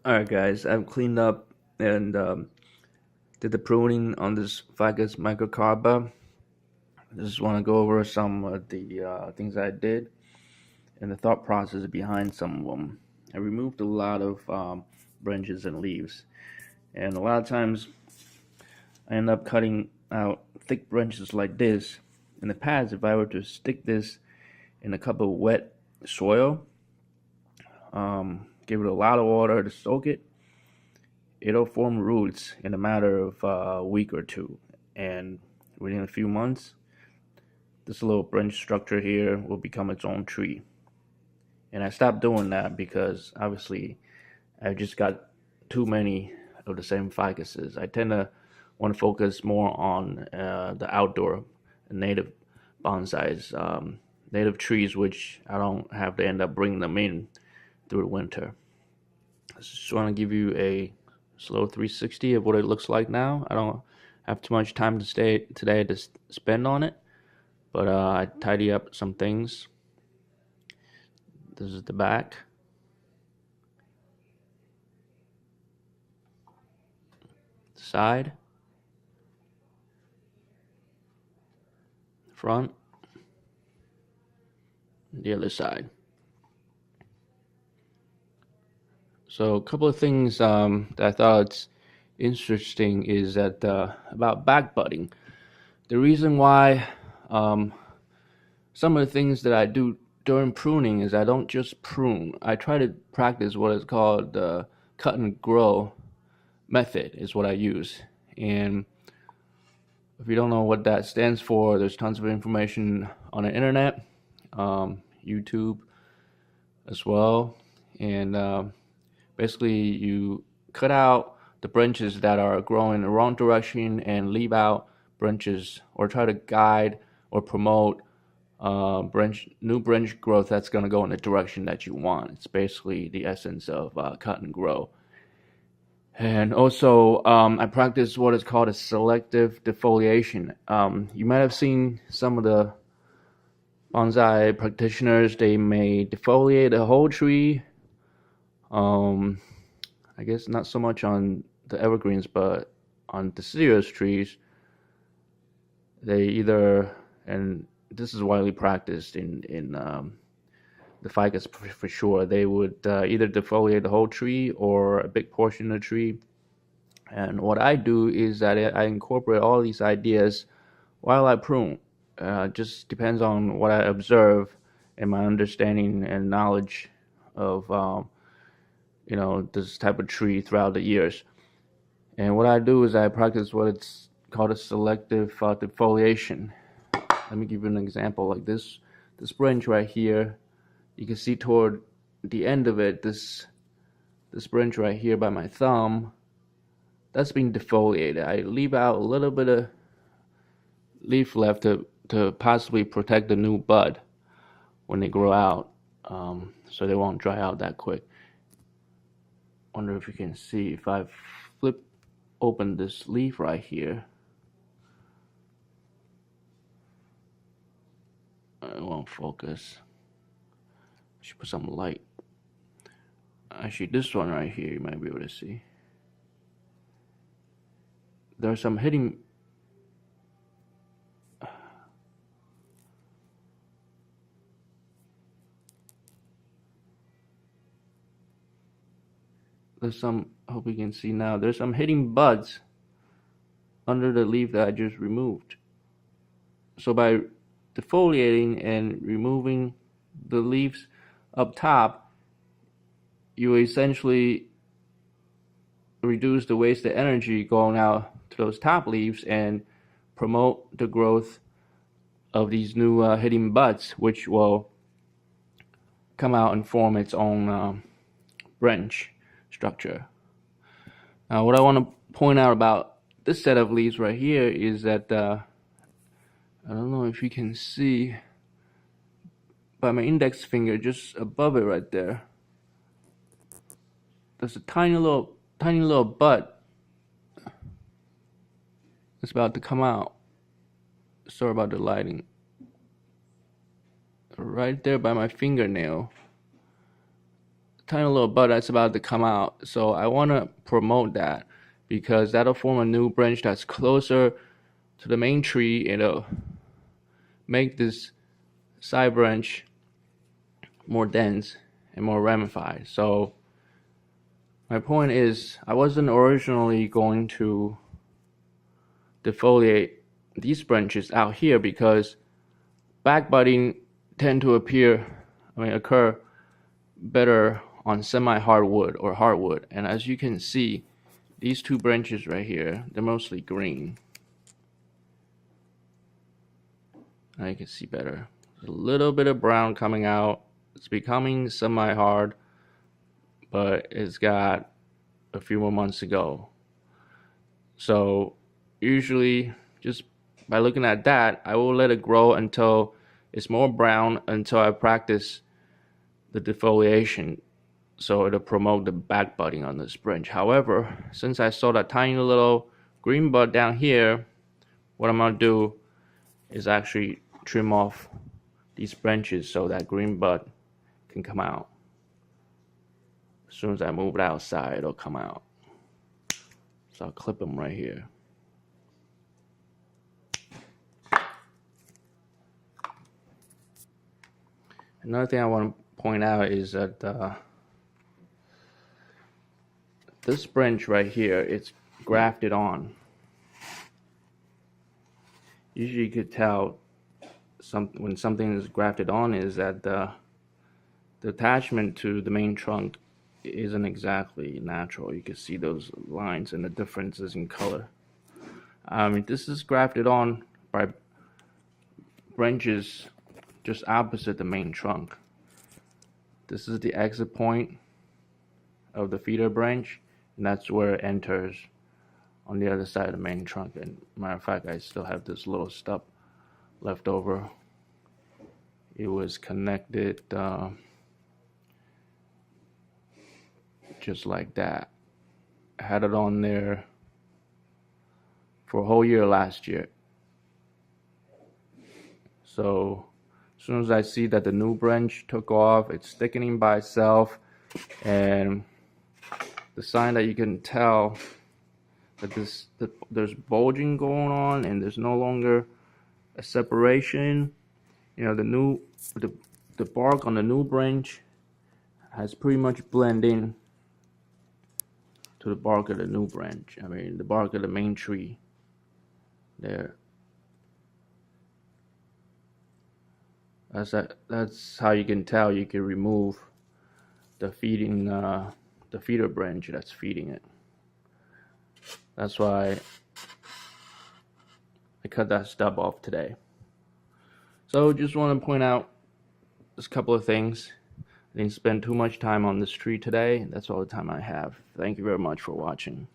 Alright guys, I've cleaned up and did the pruning on this Ficus Microcarpa. I just want to go over some of the things I did and the thought process behind some of them. I removed a lot of branches and leaves, and a lot of times I end up cutting out thick branches like this. In the past, if I were to stick this in a cup of wet soil, give it a lot of water to soak it, it'll form roots in a matter of a week or two. And within a few months, this little branch structure here will become its own tree. And I stopped doing that because obviously I just got too many of the same ficuses. I tend to want to focus more on the outdoor native bonsais, native trees, which I don't have to end up bringing them in through the winter. I just want to give you a slow 360 of what it looks like now. I don't have too much time to stay today to spend on it, but I tidy up some things. This is the back. Side. Front. The other side. So a couple of things that I thought it's interesting is that about back budding. The reason why some of the things that I do during pruning is I don't just prune. I try to practice what is called the cut and grow method is what I use. And if you don't know what that stands for, there's tons of information on the internet, YouTube as well. And basically you cut out the branches that are growing in the wrong direction and leave out branches, or try to guide or promote new branch growth that's going to go in the direction that you want. It's basically the essence of cut and grow. And also, I practice what is called a selective defoliation. You might have seen some of the bonsai practitioners, they may defoliate a whole tree. I guess not so much on the evergreens, but on deciduous trees, they either, and this is widely practiced in the ficus for sure, they would either defoliate the whole tree or a big portion of the tree. And what I do is that I incorporate all these ideas while I prune. Just depends on what I observe and my understanding and knowledge of this type of tree throughout the years. And what I do is I practice what it's called a selective defoliation. Let me give you an example. Like this branch right here, you can see toward the end of it, this branch right here by my thumb, that's being defoliated. I leave out a little bit of leaf left to possibly protect the new bud when they grow out, so they won't dry out that quick. Wonder if you can see, if I flip open this leaf right here, it won't focus. I should put some light. Actually, this one right here, you might be able to see. There's some hidden hope you can see now, there's some hidden buds under the leaf that I just removed. So by defoliating and removing the leaves up top, you essentially reduce the wasted energy going out to those top leaves and promote the growth of these new hidden buds, which will come out and form its own branch structure. Now, what I want to point out about this set of leaves right here is that I don't know if you can see by my index finger, just above it right there, there's a tiny little bud that's about to come out. Sorry about the lighting. Right there by my fingernail, tiny little bud that's about to come out. So I want to promote that because that'll form a new branch that's closer to the main tree. It'll make this side branch more dense and more ramified. So my point is, I wasn't originally going to defoliate these branches out here because backbudding tend to occur better on semi-hardwood or hardwood. And as you can see, these two branches right here, they're mostly green. Now you can see better. There's a little bit of brown coming out. It's becoming semi-hard, but it's got a few more months to go. So usually just by looking at that, I will let it grow until it's more brown, until I practice the defoliation, so it'll promote the back budding on this branch. However, since I saw that tiny little green bud down here, what I'm gonna do is actually trim off these branches so that green bud can come out. As soon as I move it outside, it'll come out. So I'll clip them right here. Another thing I want to point out is that this branch right here, it's grafted on. Usually you could tell when something is grafted on is that the attachment to the main trunk isn't exactly natural. You can see those lines and the differences in color. This is grafted on by branches just opposite the main trunk. This is the exit point of the feeder branch, and that's where it enters on the other side of the main trunk. And matter of fact, I still have this little stub left over. It was connected just like that. I had it on there for a whole year last year. So as soon as I see that the new branch took off, it's thickening by itself, and the sign that you can tell that there's bulging going on and there's no longer a separation. You know, the bark on the new branch has pretty much blended in to the bark of the new branch. The bark of the main tree there. That's how you can tell. You can remove the feeder branch that's feeding it. That's why I cut that stub off today. So just want to point out just a couple of things. I didn't spend too much time on this tree today. That's all the time I have. Thank you very much for watching.